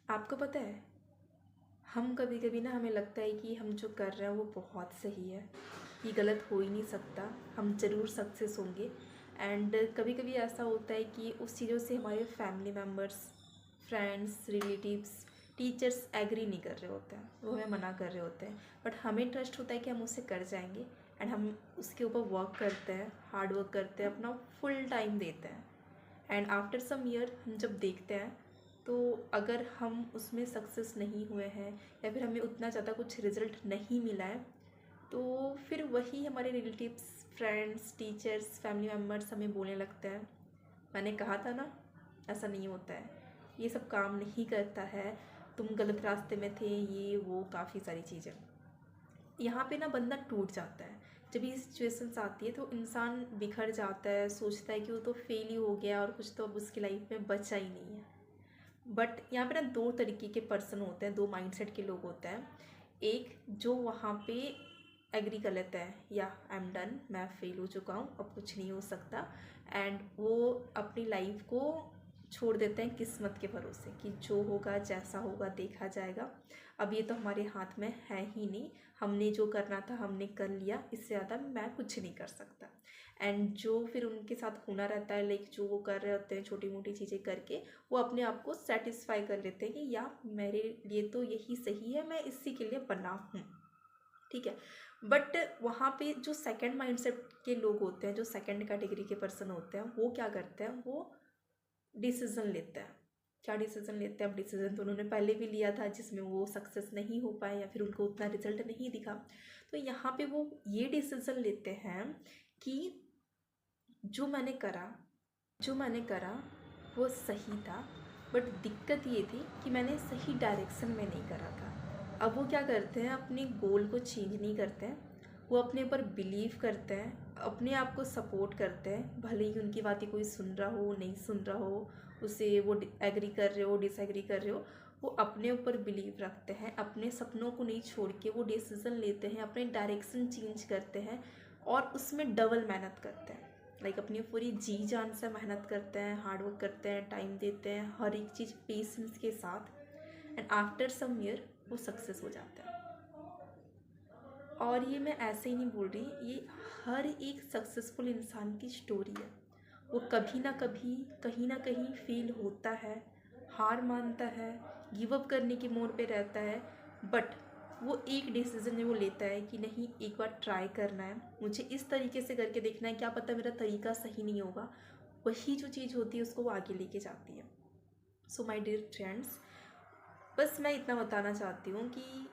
आपको पता है, हम कभी कभी ना हमें लगता है कि हम जो कर रहे हैं वो बहुत सही है, ये गलत हो ही नहीं सकता, हम ज़रूर सक्सेस होंगे। एंड कभी कभी ऐसा होता है कि उस चीज़ों से हमारे family members, friends, relatives, teachers agree नहीं कर रहे होते हैं, वो हमें मना कर रहे होते हैं। बट हमें ट्रस्ट होता है कि हम उससे कर जाएंगे एंड हम उसके ऊपर वर्क करते हैं, हार्ड वर्क करते हैं, अपना फुल टाइम देते हैं। एंड आफ्टर सम ईयर हम जब देखते हैं तो अगर हम उसमें सक्सेस नहीं हुए हैं या फिर हमें उतना ज़्यादा कुछ रिज़ल्ट नहीं मिला है, तो फिर वही हमारे relatives, friends, teachers, family members हमें बोलने लगते हैं, मैंने कहा था ना, ऐसा नहीं होता है, ये सब काम नहीं करता है, तुम गलत रास्ते में थे, ये वो काफ़ी सारी चीज़ें। यहाँ पे ना बंदा टूट जाता है। जब ये सिचुएशंस आती है तो इंसान बिखर जाता है, सोचता है कि वो तो फेल ही हो गया और कुछ तो अब उसकी लाइफ में बचा ही नहीं है। बट यहाँ पे ना दो तरीके के पर्सन होते हैं, दो माइंडसेट के लोग होते हैं। एक जो वहाँ पे एग्री कर लेता है, या आई एम डन, मैं फेल हो चुका हूँ, अब कुछ नहीं हो सकता, एंड वो अपनी लाइफ को छोड़ देते हैं किस्मत के भरोसे कि जो होगा जैसा होगा देखा जाएगा, अब ये तो हमारे हाथ में है ही नहीं, हमने जो करना था हमने कर लिया, इससे ज़्यादा मैं कुछ नहीं कर सकता। एंड जो फिर उनके साथ होना रहता है, लाइक जो वो कर रहे होते हैं छोटी मोटी चीज़ें करके, वो अपने आप को सेटिस्फाई कर लेते हैं कि या मेरे लिए तो यही सही है, मैं इसी के लिए बना हूँ, ठीक है। बट वहाँ पे जो सेकंड माइंडसेट के लोग होते हैं, जो सेकंड कैटेगरी के पर्सन होते हैं, वो क्या करते हैं, वो डिसीज़न लेते हैं। क्या डिसीज़न लेते हैं, अब डिसीज़न तो उन्होंने पहले भी लिया था जिसमें वो सक्सेस नहीं हो पाए या फिर उनको उतना रिजल्ट नहीं दिखा। तो यहाँ पे वो ये डिसीज़न लेते हैं कि जो मैंने करा वो सही था, बट दिक्कत ये थी कि मैंने सही डायरेक्शन में नहीं करा था। अब वो क्या करते हैं, अपने गोल को चेंज नहीं करते हैं, वो अपने ऊपर बिलीव करते हैं, अपने आप को सपोर्ट करते हैं, भले ही उनकी बातें कोई सुन रहा हो नहीं सुन रहा हो, उसे वो एग्री कर रहे हो डिसएग्री कर रहे हो, वो अपने ऊपर बिलीव रखते हैं, अपने सपनों को नहीं छोड़ के वो डिसीज़न लेते हैं, अपने डायरेक्शन चेंज करते हैं और उसमें डबल मेहनत करते हैं। लाइक अपनी पूरी जी जान से मेहनत करते हैं, हार्ड वर्क करते हैं, टाइम देते हैं, हर एक चीज़ पेशेंस के साथ, एंड आफ्टर सम ईयर वो सक्सेस हो जाता है। और ये मैं ऐसे ही नहीं बोल रही, ये हर एक सक्सेसफुल इंसान की स्टोरी है। वो कभी ना कभी कहीं ना कहीं फेल होता है, हार मानता है, गिव अप करने के मोड़ पे रहता है, बट वो एक डिसीज़न वो लेता है कि नहीं, एक बार ट्राई करना है, मुझे इस तरीके से करके देखना है, क्या पता मेरा तरीका सही नहीं होगा, वही जो चीज़ होती है उसको वो आगे लेके जाती है। सो माय डियर फ्रेंड्स, बस मैं इतना बताना चाहती हूँ कि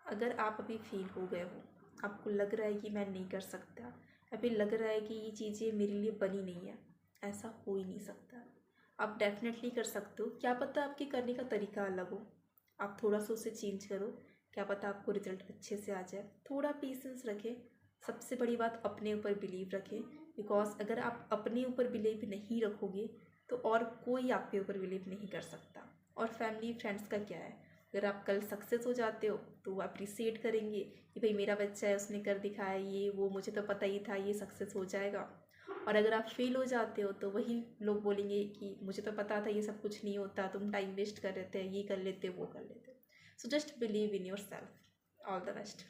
अगर आप अभी फेल हो गए हो, आपको लग रहा है कि मैं नहीं कर सकता, या फिर लग रहा है कि ये चीज़ें मेरे लिए बनी नहीं है, ऐसा हो ही नहीं सकता। आप डेफिनेटली कर सकते हो, क्या पता आपके करने का तरीका अलग हो, आप थोड़ा सा उसे चेंज करो, क्या पता आपको रिजल्ट अच्छे से आ जाए। थोड़ा पेशेंस रखें, सबसे बड़ी बात अपने ऊपर बिलीव रखें, बिकॉज अगर आप अपने ऊपर बिलीव नहीं रखोगे तो और कोई आपके ऊपर बिलीव नहीं कर सकता। और फैमिली फ्रेंड्स का क्या है, अगर आप कल सक्सेस हो जाते हो तो वो अप्रिसिएट करेंगे कि भाई मेरा बच्चा है, उसने कर दिखाया, ये वो, मुझे तो पता ही था ये सक्सेस हो जाएगा। और अगर आप फेल हो जाते हो तो वही लोग बोलेंगे कि मुझे तो पता था ये सब कुछ नहीं होता, तुम टाइम वेस्ट कर रहे थे, ये कर लेते वो कर लेते। So just believe in your self. All the best.